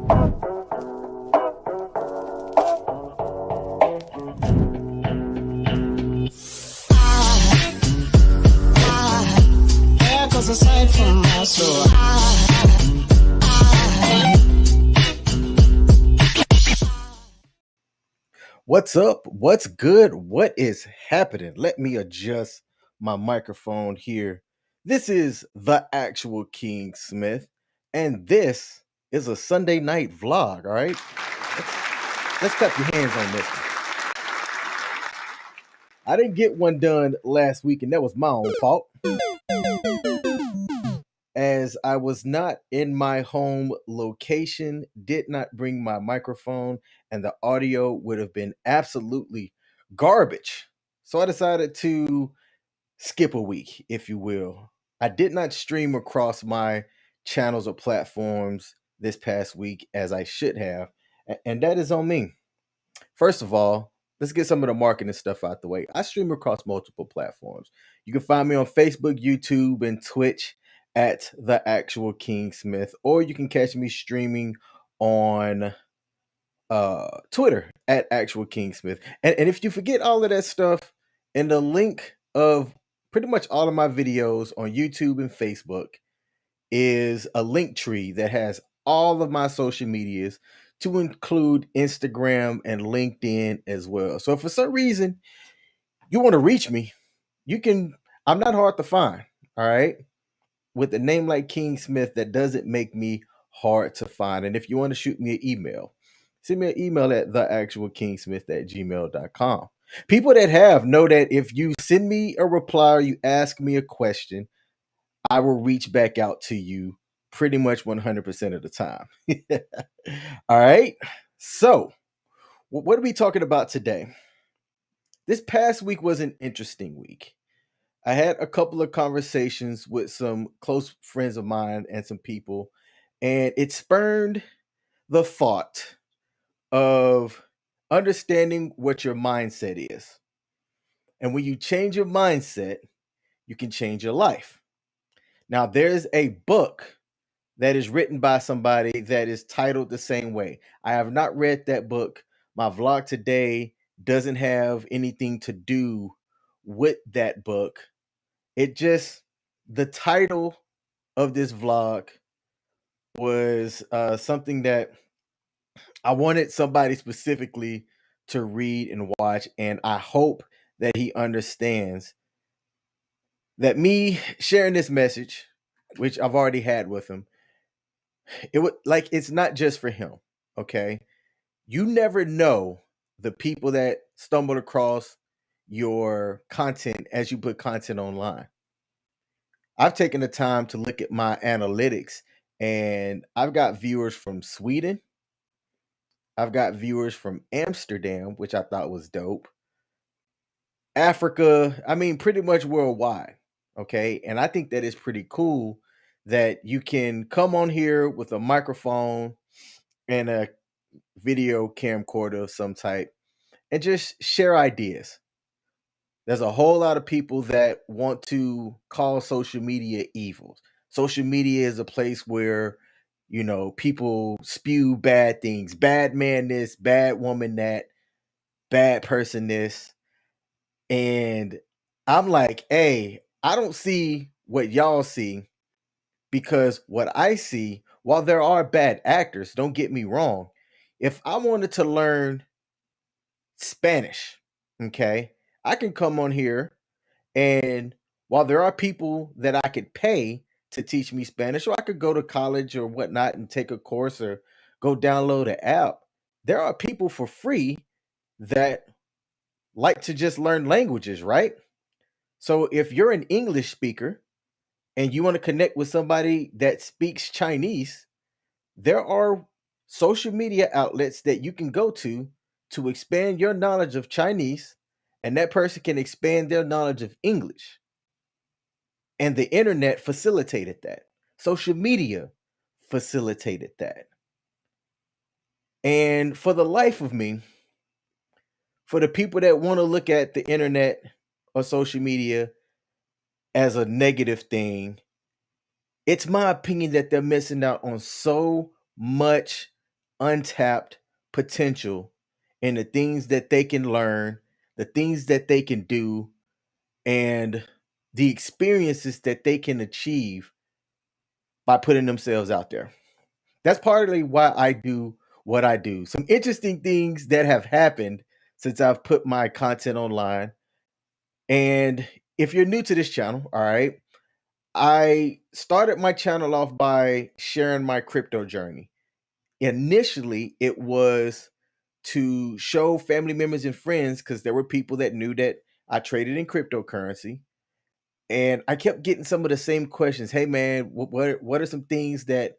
Yeah, 'cause aside from my soul, What's up? What's good? What is happening? Let me adjust my microphone here. This is the actual King Smith, and this is a Sunday night vlog. All right, let's clap your hands on this one. I didn't get one done last week, and that was my own fault, as I was not in my home location, did not bring my microphone, and the audio would have been absolutely garbage. So I decided to skip a week, if you will. I did not stream across my channels or platforms this past week as I should have, and that is on me. First of all, let's get some of the marketing stuff out the way. I stream across multiple platforms. You can find me on Facebook, YouTube, and Twitch at the actual King Smith, or you can catch me streaming on Twitter at actual King Smith. And if you forget all of that stuff, in the link of pretty much all of my videos on YouTube and Facebook is a link tree that has all of my social medias, to include Instagram and LinkedIn as well. So if for some reason you want to reach me, you can. I'm not hard to find. All right. With a name like King Smith, that doesn't make me hard to find. And if you want to shoot me an email, send me an email at theactualkingsmith@gmail.com. People that have know that if you send me a reply or you ask me a question, I will reach back out to you pretty much 100% of the time. All right. So, what are we talking about today? This past week was an interesting week. I had a couple of conversations with some close friends of mine and some people, and it spurned the thought of understanding what your mindset is. And when you change your mindset, you can change your life. Now, there's a book that is written by somebody that is titled the same way. I have not read that book. My vlog today doesn't have anything to do with that book. It just, the title of this vlog was something that I wanted somebody specifically to read and watch, and I hope that he understands that me sharing this message, which I've already had with him, it would, like, it's not just for him. Okay, you never know the people that stumbled across your content as you put content online. I've taken the time to look at my analytics, and I've got viewers from Sweden. I've got viewers from Amsterdam, which I thought was dope. Africa, I mean, pretty much worldwide. Okay. And I think that is pretty cool that you can come on here with a microphone and a video camcorder of some type and just share ideas. There's a whole lot of people that want to call social media evil. Social media is a place where, people spew bad things, bad man this, bad woman that, bad person this. And I'm like, hey, I don't see what y'all see, because what I see, while there are bad actors, don't get me wrong, if I wanted to learn Spanish, okay, I can come on here, and while there are people that I could pay to teach me Spanish, or I could go to college or whatnot and take a course or go download an app, there are people for free that like to just learn languages, right? So if you're an English speaker and you want to connect with somebody that speaks Chinese, there are social media outlets that you can go to expand your knowledge of Chinese, and that person can expand their knowledge of English. And the internet facilitated that. Social media facilitated that. And for the life of me, for the people that want to look at the internet or social media as a negative thing, it's my opinion that they're missing out on so much untapped potential in the things that they can learn, the things that they can do, and the experiences that they can achieve by putting themselves out there. That's partly why I do what I do. Some interesting things that have happened since I've put my content online. And if you're new to this channel, all right, I started my channel off by sharing my crypto journey. Initially, it was to show family members and friends because there were people that knew that I traded in cryptocurrency. And I kept getting some of the same questions. Hey man, what are some things that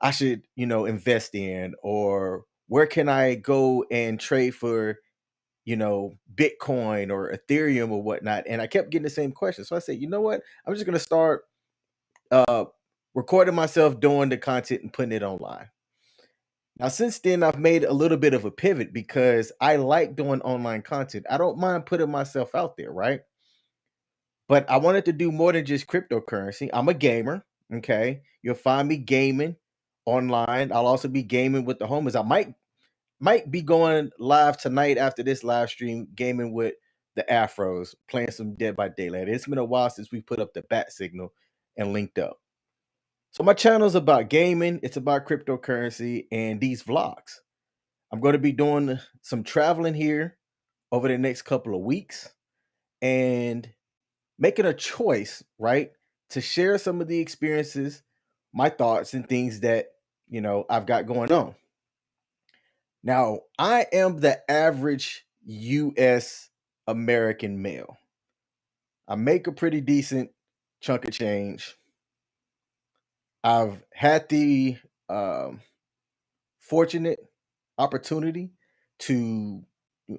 I should, invest in, or where can I go and trade for, Bitcoin or Ethereum or whatnot? And I kept getting the same question. So I said, you know what? I'm just gonna start uh recording myself doing the content and putting it online. Now, since then, I've made a little bit of a pivot because I like doing online content. I don't mind putting myself out there, right? But I wanted to do more than just cryptocurrency. I'm a gamer. Okay. You'll find me gaming online. I'll also be gaming with the homies. I might be going live tonight after this live stream, gaming with the Afros, playing some Dead by Daylight. It's been a while since we put up the bat signal and linked up. So my channel is about gaming, it's about cryptocurrency and these vlogs. I'm going to be doing some traveling here over the next couple of weeks and making a choice, right, to share some of the experiences, my thoughts, and things that, I've got going on. Now, I am the average US American male. I make a pretty decent chunk of change. I've had the um, fortunate opportunity to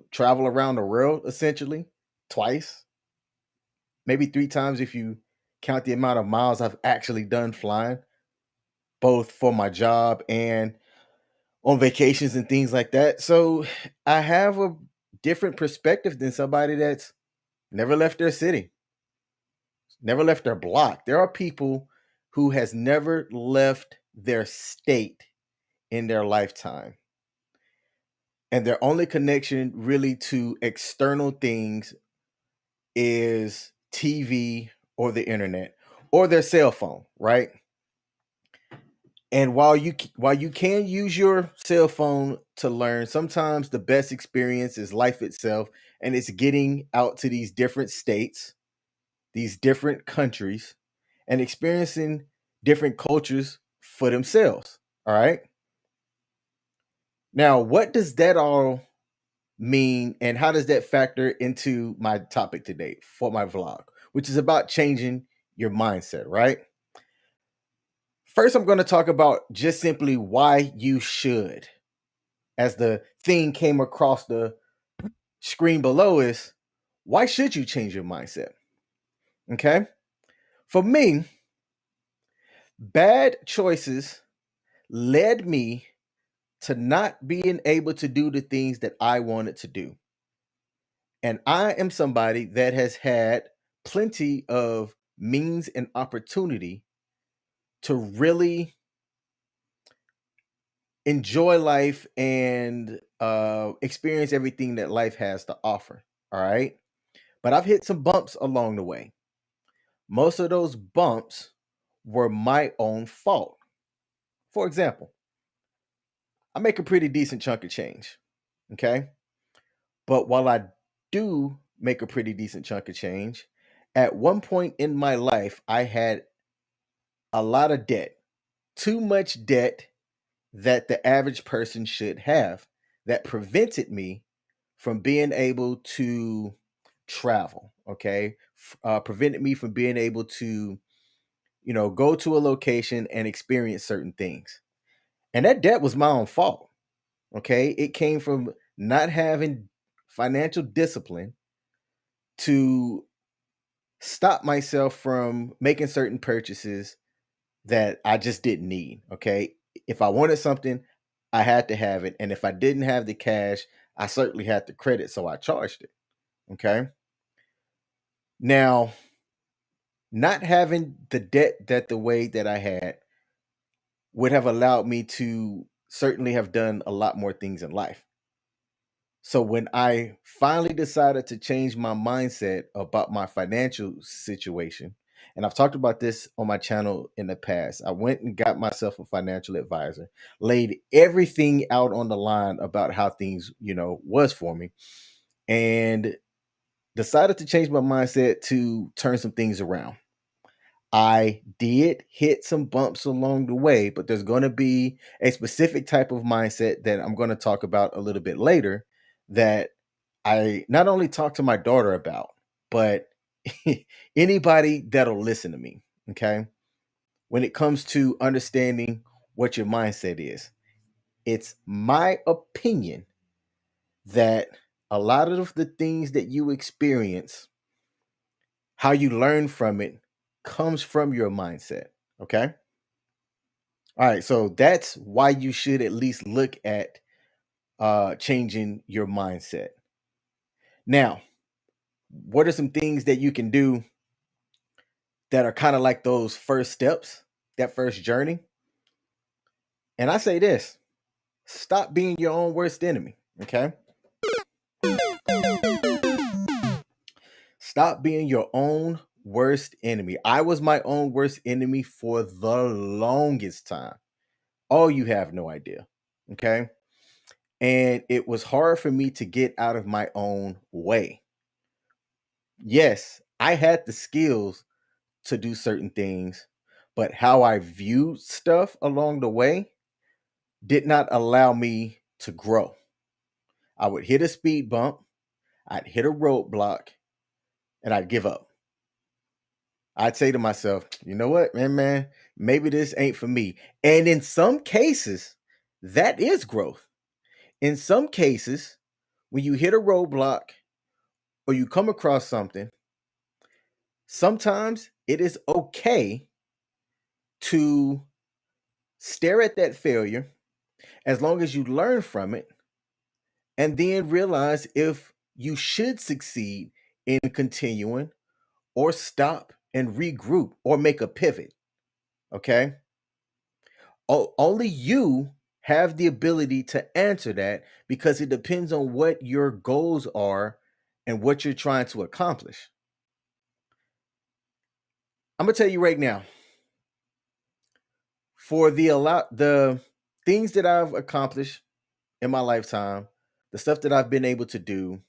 travel around the world essentially twice, maybe three times if you count the amount of miles I've actually done flying, both for my job and on vacations and things like that. So I have a different perspective than somebody that's never left their city, never left their block. There are people who has never left their state in their lifetime. And their only connection really to external things is TV or the internet or their cell phone, right? And while you can use your cell phone to learn, sometimes the best experience is life itself, and it's getting out to these different states, these different countries, and experiencing different cultures for themselves. All right. Now, what does that all mean, and how does that factor into my topic today for my vlog, which is about changing your mindset, right? First, I'm going to talk about just simply why you should. As the thing came across the screen below is why should you change your mindset? Okay? For me, bad choices led me to not being able to do the things that I wanted to do. And I am somebody that has had plenty of means and opportunity to really enjoy life and experience everything that life has to offer. All right. But I've hit some bumps along the way. Most of those bumps were my own fault. For example, I make a pretty decent chunk of change. Okay. But while I do make a pretty decent chunk of change, at one point in my life, I had a lot of debt, too much debt that the average person should have, that prevented me from being able to travel. Okay. Prevented me from being able to, go to a location and experience certain things. And that debt was my own fault. Okay. It came from not having financial discipline to stop myself from making certain purchases that I just didn't need. Okay. If I wanted something, I had to have it. And if I didn't have the cash, I certainly had the credit. So I charged it. Okay. Now, not having the debt that the way that I had would have allowed me to certainly have done a lot more things in life. So when I finally decided to change my mindset about my financial situation, and I've talked about this on my channel in the past, I went and got myself a financial advisor, laid everything out on the line about how things, was for me, and decided to change my mindset to turn some things around. I did hit some bumps along the way, but there's going to be a specific type of mindset that I'm going to talk about a little bit later that I not only talk to my daughter about, but anybody that'll listen to me. Okay. When it comes to understanding what your mindset is, it's my opinion that a lot of the things that you experience, how you learn from it, comes from your mindset. Okay. All right. So that's why you should at least look at changing your mindset. Now, what are some things that you can do that are kind of like those first steps, that first journey? And I say this: stop being your own worst enemy. Okay. Stop being your own worst enemy. I was my own worst enemy for the longest time. Oh, you have no idea. Okay. And it was hard for me to get out of my own way. Yes, I had the skills to do certain things, but how I viewed stuff along the way did not allow me to grow. I would hit a speed bump, I'd hit a roadblock, and I'd give up. I'd say to myself, you know what, man, maybe this ain't for me. And in some cases, that is growth. In some cases, when you hit a roadblock or you come across something, sometimes it is okay to stare at that failure as long as you learn from it and then realize if you should succeed in continuing or stop and regroup or make a pivot. Okay. Only you have the ability to answer that because it depends on what your goals are and what you're trying to accomplish. I'm going to tell you right now, for the things that I've accomplished in my lifetime, the stuff that I've been able to do,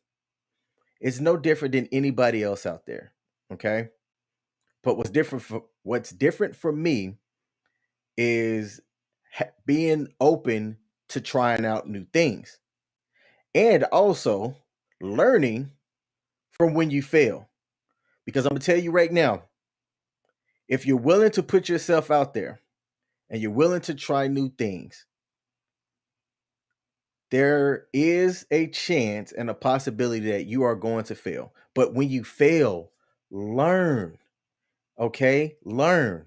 it's no different than anybody else out there. Okay. But what's different for me is being open to trying out new things and also learning from when you fail. Because I'm going to tell you right now, if you're willing to put yourself out there and you're willing to try new things, there is a chance and a possibility that you are going to fail. But when you fail, learn. Okay? Learn.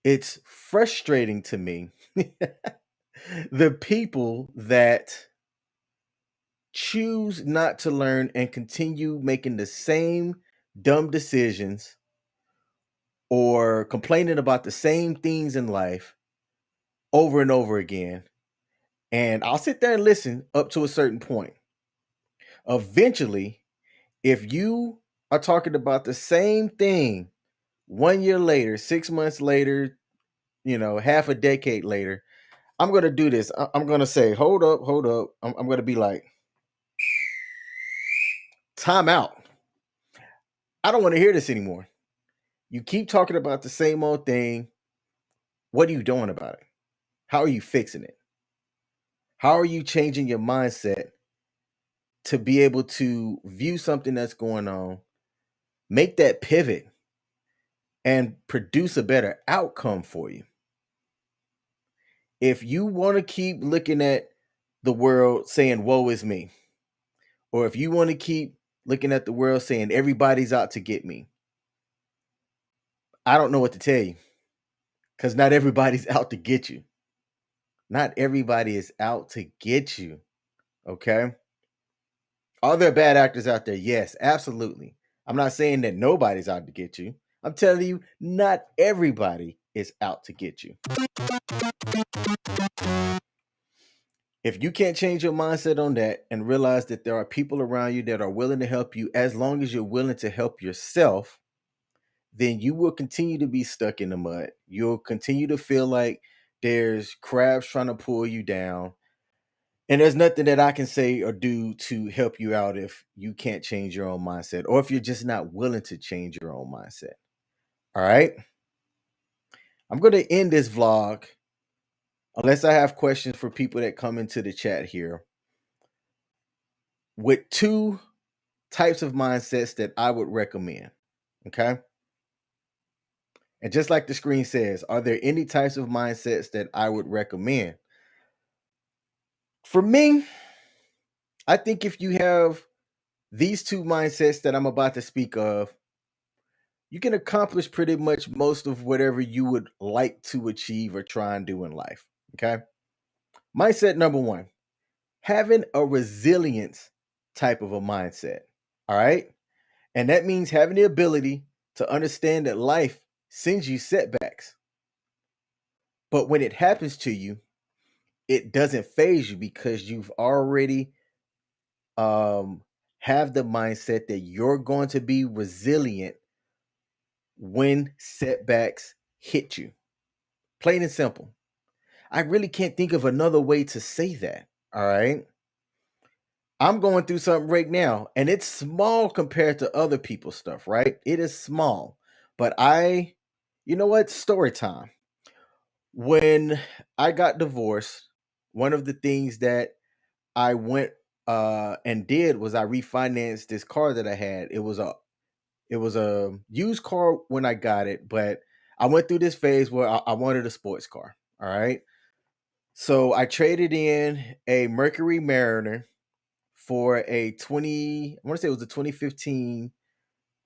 It's frustrating to me the people that choose not to learn and continue making the same dumb decisions or complaining about the same things in life over and over again. And I'll sit there and listen up to a certain point. Eventually, if you are talking about the same thing 1 year later, 6 months later, half a decade later, I'm going to do this. I'm going to say, hold up, hold up. I'm going to be like, time out. I don't want to hear this anymore. You keep talking about the same old thing. What are you doing about it? How are you fixing it? How are you changing your mindset to be able to view something that's going on, make that pivot, and produce a better outcome for you? If you want to keep looking at the world saying, woe is me, or if you want to keep looking at the world saying everybody's out to get me, I don't know what to tell you, because not everybody's out to get you. Not everybody is out to get you. Okay. Are there bad actors out there? Yes, absolutely. I'm not saying that nobody's out to get you. I'm telling you, not everybody is out to get you. If you can't change your mindset on that and realize that there are people around you that are willing to help you, as long as you're willing to help yourself, then you will continue to be stuck in the mud. You'll continue to feel like there's crabs trying to pull you down. And there's nothing that I can say or do to help you out if you can't change your own mindset or if you're just not willing to change your own mindset. All right. I'm going to end this vlog, unless I have questions for people that come into the chat here, with two types of mindsets that I would recommend. Okay. And just like the screen says, are there any types of mindsets that I would recommend? For me, I think if you have these two mindsets that I'm about to speak of, you can accomplish pretty much most of whatever you would like to achieve or try and do in life. Okay. Mindset number one, having a resilience type of a mindset. All right. And that means having the ability to understand that life sends you setbacks. But when it happens to you, it doesn't phase you because you've already have the mindset that you're going to be resilient when setbacks hit you. Plain and simple. I really can't think of another way to say that. All right. I'm going through something right now, and it's small compared to other people's stuff, right? It is small. But you know what? Story time. When I got divorced, one of the things that I went and did was I refinanced this car that I had. It was a used car when I got it, but I went through this phase where I wanted a sports car. All right. So I traded in a Mercury Mariner for I want to say it was a 2015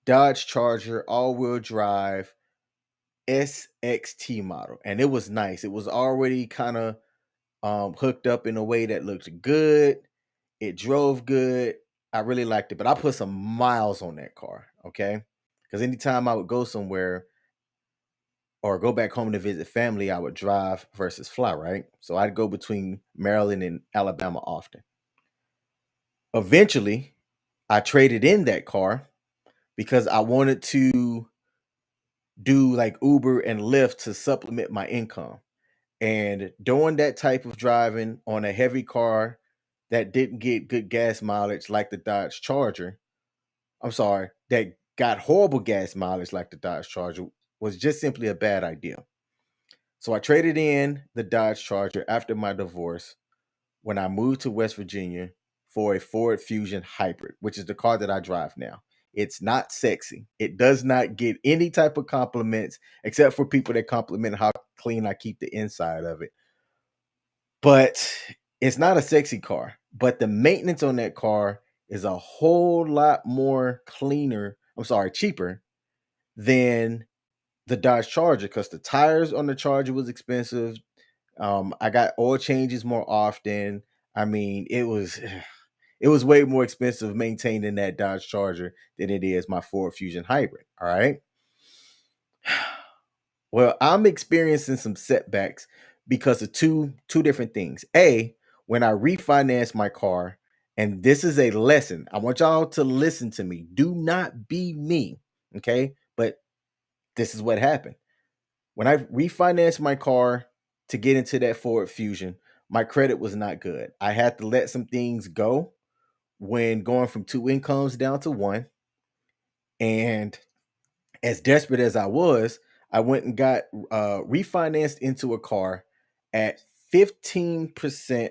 Dodge Charger all-wheel drive SXT model. And it was nice. It was already kind of hooked up in a way that looked good. It drove good. I really liked it, but I put some miles on that car. Okay. Because anytime I would go somewhere or go back home to visit family, I would drive versus fly, right? So I'd go between Maryland and Alabama often. Eventually, I traded in that car because I wanted to do like Uber and Lyft to supplement my income. And doing that type of driving on a heavy car that didn't get good gas mileage like the Dodge Charger, I'm sorry, that got horrible gas mileage like the Dodge Charger, was just simply a bad idea. So I traded in the Dodge Charger after my divorce when I moved to West Virginia for a Ford Fusion Hybrid, which is the car that I drive now. It's not sexy. It does not get any type of compliments except for people that compliment how clean I keep the inside of it. But it's not a sexy car. But the maintenance on that car is a whole lot more cheaper than the Dodge Charger because the tires on the Charger was expensive. I got oil changes more often. I mean, it was way more expensive maintaining that Dodge Charger than it is my Ford Fusion Hybrid. All right. Well, I'm experiencing some setbacks because of two different things. A, when I refinanced my car, and this is a lesson. I want y'all to listen to me. Do not be me. Okay. But this is what happened. When I refinanced my car to get into that Ford Fusion, my credit was not good. I had to let some things go when going from two incomes down to one. And as desperate as I went and got refinanced into a car at 15%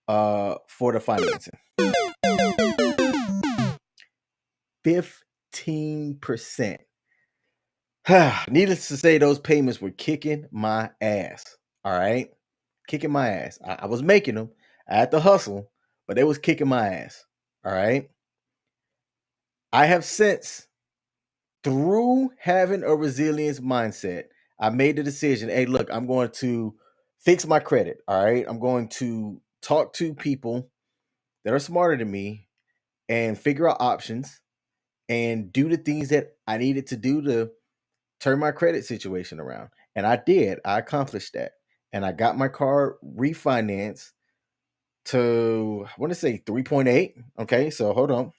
for the financing. 15%. Needless to say, those payments were kicking my ass. All right. Kicking my ass. I was making them. I had to hustle, but they was kicking my ass. All right. I have since, through having a resilience mindset, I made the decision, hey, look, I'm going to fix my credit. All right. I'm going to talk to people that are smarter than me and figure out options and do the things that I needed to do to turn my credit situation around. And I did. I accomplished that. And I got my car refinanced to, I want to say 3.8. Okay, so hold on.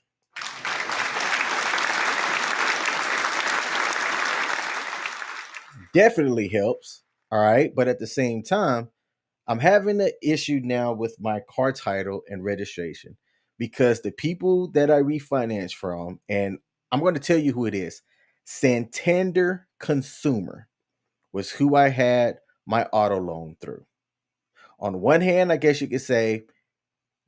Definitely helps. All right. But at the same time, I'm having an issue now with my car title and registration because the people that I refinance from, and I'm going to tell you who it is, Santander Consumer was who I had my auto loan through. On one hand, I guess you could say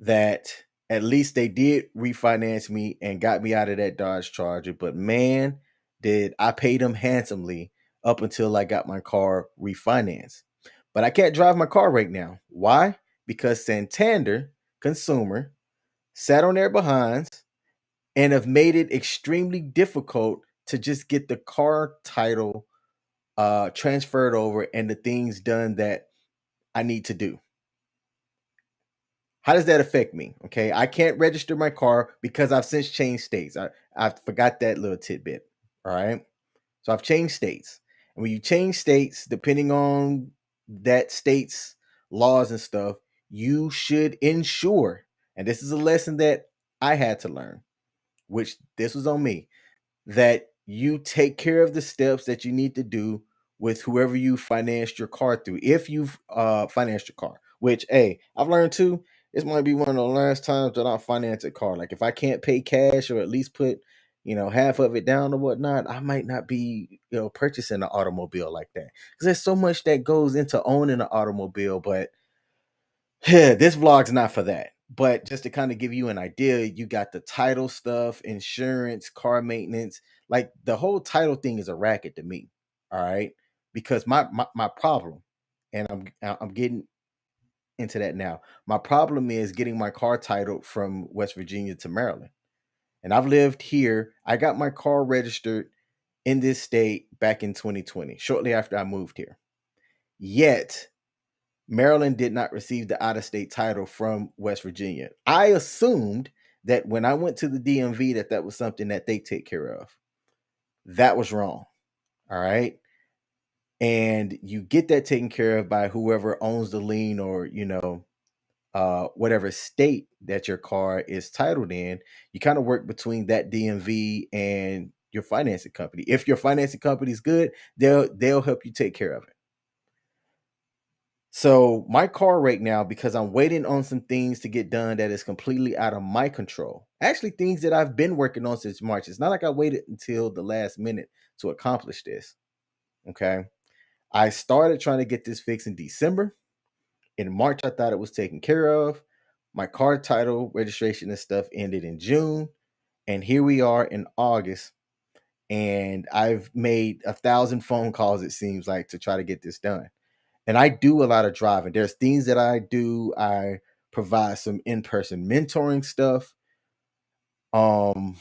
that at least they did refinance me and got me out of that Dodge Charger, but man, did I pay them handsomely up until I got my car refinanced. But I can't drive my car right now. Why? Because Santander Consumer sat on their behinds and have made it extremely difficult to just get the car title transferred over and the things done that I need to do. How does that affect me? Okay, I can't register my car because I've since changed states. I forgot that little tidbit. All right, so I've changed states, and when you change states, depending on that state's laws and stuff, you should ensure. And this is a lesson that I had to learn, which this was on me, that you take care of the steps that you need to do with whoever you financed your car through. If you've financed your car, which hey, I've learned too, this might be one of the last times that I finance a car. Like if I can't pay cash or at least put, half of it down or whatnot, I might not be, purchasing an automobile like that. Because there's so much that goes into owning an automobile, but this vlog's not for that. But just to kind of give you an idea, you got the title stuff, insurance, car maintenance. Like the whole title thing is a racket to me. All right. Because my problem, and I'm getting into that now. My problem is getting my car titled from West Virginia to Maryland. And I've lived here. I got my car registered in this state back in 2020, shortly after I moved here. Yet Maryland did not receive the out of state title from West Virginia. I assumed that when I went to the DMV that was something that they take care of. That was wrong. All right. And you get that taken care of by whoever owns the lien or, whatever state that your car is titled in. You kind of work between that DMV and your financing company. If your financing company is good, they'll help you take care of it. So my car right now, because I'm waiting on some things to get done that is completely out of my control. Actually, things that I've been working on since March. It's not like I waited until the last minute to accomplish this. Okay. I started trying to get this fixed in December. In March, I thought it was taken care of. My car title, registration, and stuff ended in June. And here we are in August. And I've made 1,000 phone calls, it seems like, to try to get this done. And I do a lot of driving. There's things that I do. I provide some in-person mentoring stuff um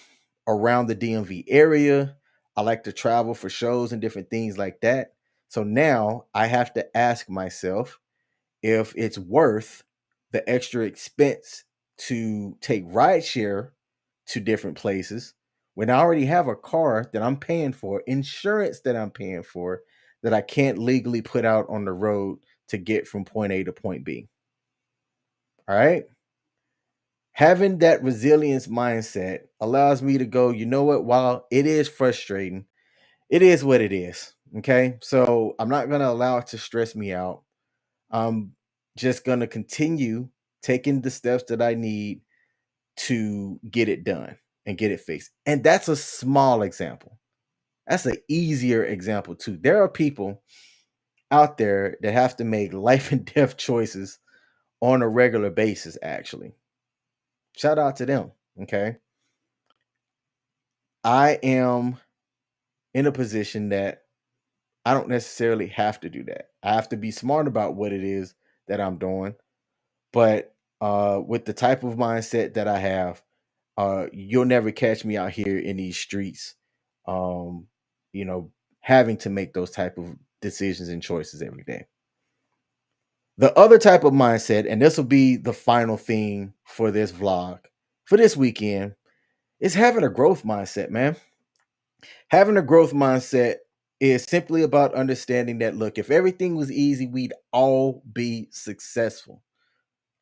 around the DMV area. I like to travel for shows and different things like that. So now I have to ask myself if it's worth the extra expense to take rideshare to different places when I already have a car that I'm paying for, insurance that I'm paying for, that I can't legally put out on the road to get from point A to point B. All right. Having that resilience mindset allows me to go, you know what, while it is frustrating, it is what it is. Okay. So I'm not going to allow it to stress me out. I'm just going to continue taking the steps that I need to get it done and get it fixed. And that's a small example. That's an easier example, too. There are people out there that have to make life and death choices on a regular basis, actually. Shout out to them. Okay. I am in a position that I don't necessarily have to do that. I have to be smart about what it is that I'm doing. But with the type of mindset that I have, you'll never catch me out here in these streets, um, you know, having to make those type of decisions and choices every day. The other type of mindset, and this will be the final thing for this vlog for this weekend, is having a growth mindset, man. Having a growth mindset is simply about understanding that, look, if everything was easy, we'd all be successful.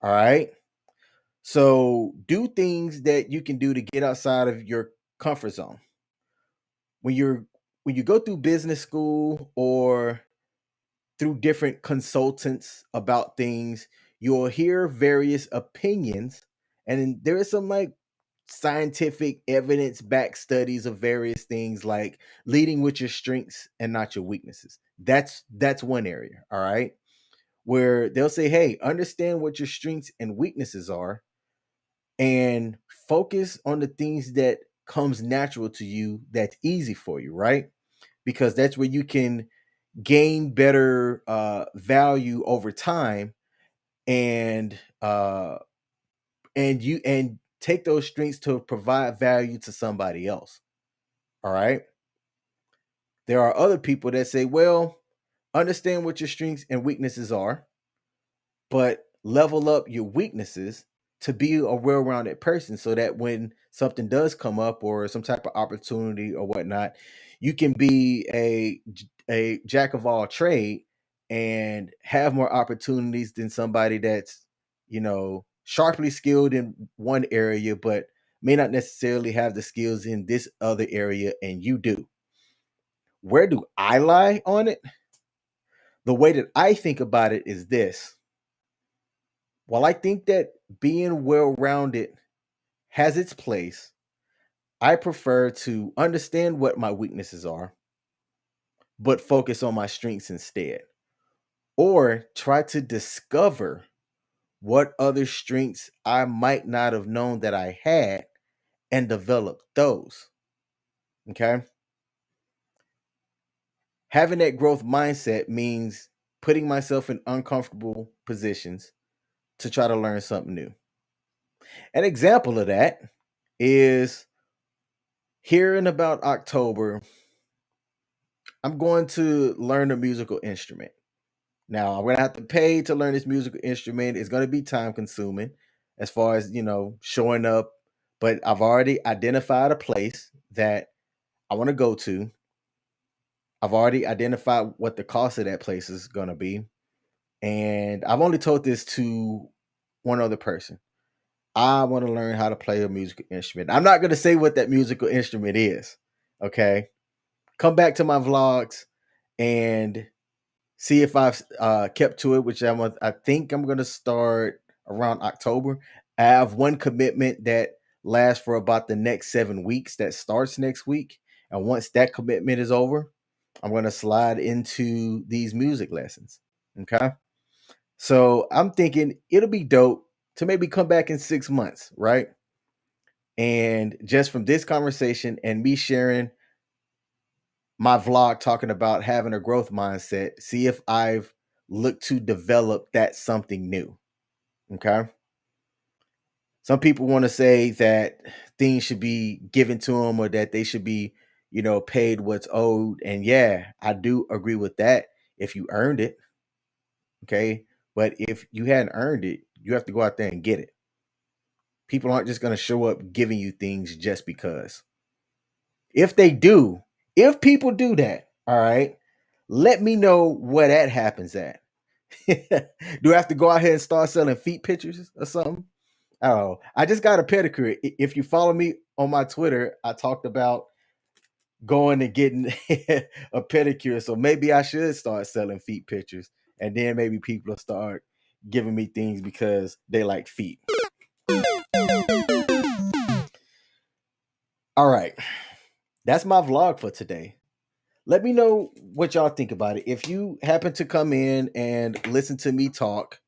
All right. So do things that you can do to get outside of your comfort zone. When you're when you go through business school or through different consultants about things, you'll hear various opinions, and then there is some like scientific evidence backed studies of various things like leading with your strengths and not your weaknesses. That's one area, all right, where they'll say, hey, understand what your strengths and weaknesses are and focus on the things that comes natural to you, that's easy for you, right? Because that's where you can gain better value over time, and and take those strengths to provide value to somebody else. All right. There are other people that say, well, understand what your strengths and weaknesses are, but level up your weaknesses to be a well-rounded person so that when something does come up or some type of opportunity or whatnot, you can be a jack of all trade and have more opportunities than somebody that's, sharply skilled in one area but may not necessarily have the skills in this other area and you do. Where do I lie on it? The way that I think about it is this: while I think that being well rounded has its place, I prefer to understand what my weaknesses are, but focus on my strengths instead. Or try to discover what other strengths I might not have known that I had and develop those. Okay. Having that growth mindset means putting myself in uncomfortable positions to try to learn something new. An example of that is here in about October, I'm going to learn a musical instrument. Now, I'm going to have to pay to learn this musical instrument. It's going to be time consuming as far as, showing up. But I've already identified a place that I want to go to. I've already identified what the cost of that place is going to be. And I've only told this to one other person. I want to learn how to play a musical instrument. I'm not going to say what that musical instrument is. Okay. Come back to my vlogs and see if I've kept to it, which I think I'm going to start around October. I have one commitment that lasts for about the next 7 weeks that starts next week. And once that commitment is over, I'm going to slide into these music lessons. Okay. So I'm thinking it'll be dope to maybe come back in 6 months, right? And just from this conversation and me sharing my vlog talking about having a growth mindset, see if I've looked to develop that something new. Okay. Some people want to say that things should be given to them or that they should be, paid what's owed. And yeah, I do agree with that if you earned it. Okay. But if you hadn't earned it, you have to go out there and get it. People aren't just going to show up giving you things just because. If they do, if people do that, all right, let me know where that happens at. Do I have to go out here and start selling feet pictures or something? Oh, I just got a pedicure. If you follow me on my Twitter, I talked about going and getting a pedicure. So maybe I should start selling feet pictures, and then maybe people will start giving me things because they like feet. All right. That's my vlog for today. Let me know what y'all think about it. If you happen to come in and listen to me talk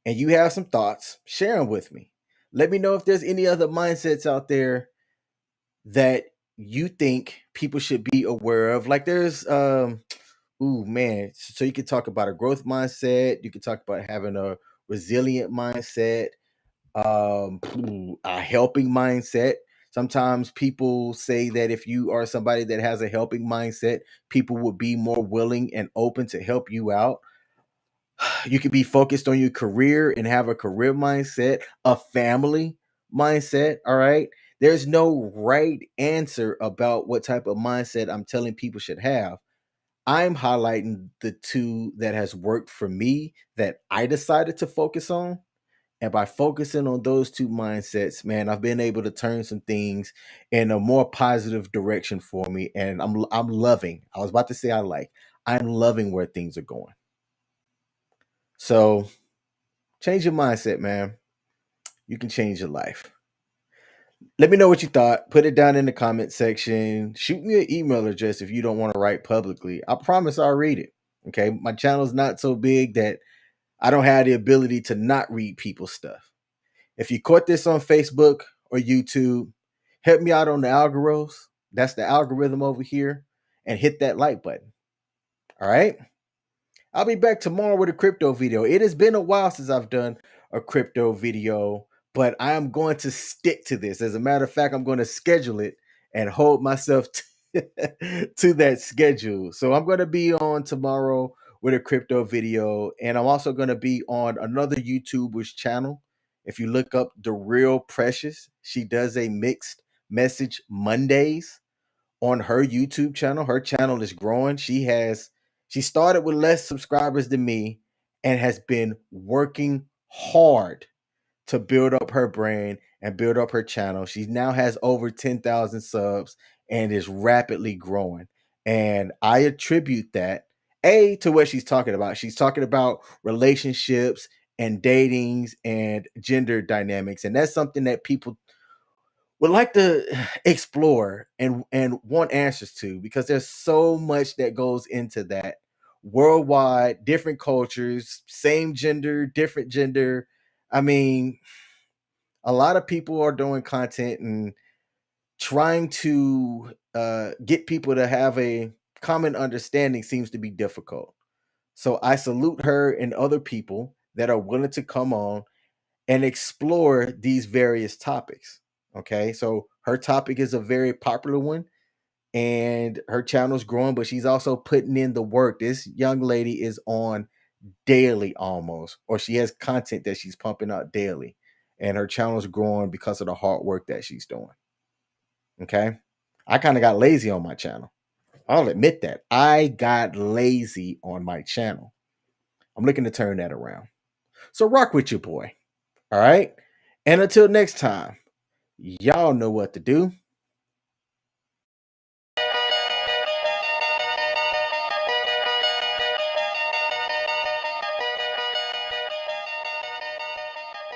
and you have some thoughts, share them with me. Let me know if there's any other mindsets out there that you think people should be aware of. Like there's ooh man, so you can talk about a growth mindset, you can talk about having a resilient mindset, a helping mindset. Sometimes people say that if you are somebody that has a helping mindset, people will be more willing and open to help you out. You could be focused on your career and have a career mindset, a family mindset. All right. There's no right answer about what type of mindset I'm telling people should have. I'm highlighting the two that has worked for me that I decided to focus on, And by focusing on those two mindsets, man, I've been able to turn some things in a more positive direction for me. And I'm loving. I was about to say I'm loving where things are going. So change your mindset, man. You can change your life. Let me know what you thought. Put it down in the comment section. Shoot me an email address if you don't want to write publicly. I promise I'll read it. Okay. My channel's not so big that I don't have the ability to not read people's stuff. If you caught this on Facebook or YouTube, help me out on the algorithms. That's the algorithm over here. And hit that like button. All right. I'll be back tomorrow with a crypto video. It has been a while since I've done a crypto video, but I am going to stick to this. As a matter of fact, I'm going to schedule it and hold myself to that schedule. So I'm going to be on tomorrow with a crypto video, and I'm also going to be on another YouTuber's channel. If you look up The Real Precious, she does a mixed message Mondays on her YouTube channel. Her channel is growing. She started with less subscribers than me and has been working hard to build up her brand and build up her channel. She now has over 10,000 subs and is rapidly growing. And I attribute that to what she's talking about. She's talking about relationships and datings and gender dynamics. And that's something that people would like to explore and want answers to, because there's so much that goes into that worldwide, different cultures, same gender, different gender. I mean, a lot of people are doing content and trying to get people to have a common understanding seems to be difficult. So I salute her and other people that are willing to come on and explore these various topics. Okay, so her topic is a very popular one and her channel's growing, but she's also putting in the work. This young lady is on daily almost, or she has content that she's pumping out daily, and her channel's growing because of the hard work that she's doing. Okay, I kind of got lazy on my channel. I'll admit that. I got lazy on my channel. I'm looking to turn that around. So rock with your boy. All right. And until next time, y'all know what to do.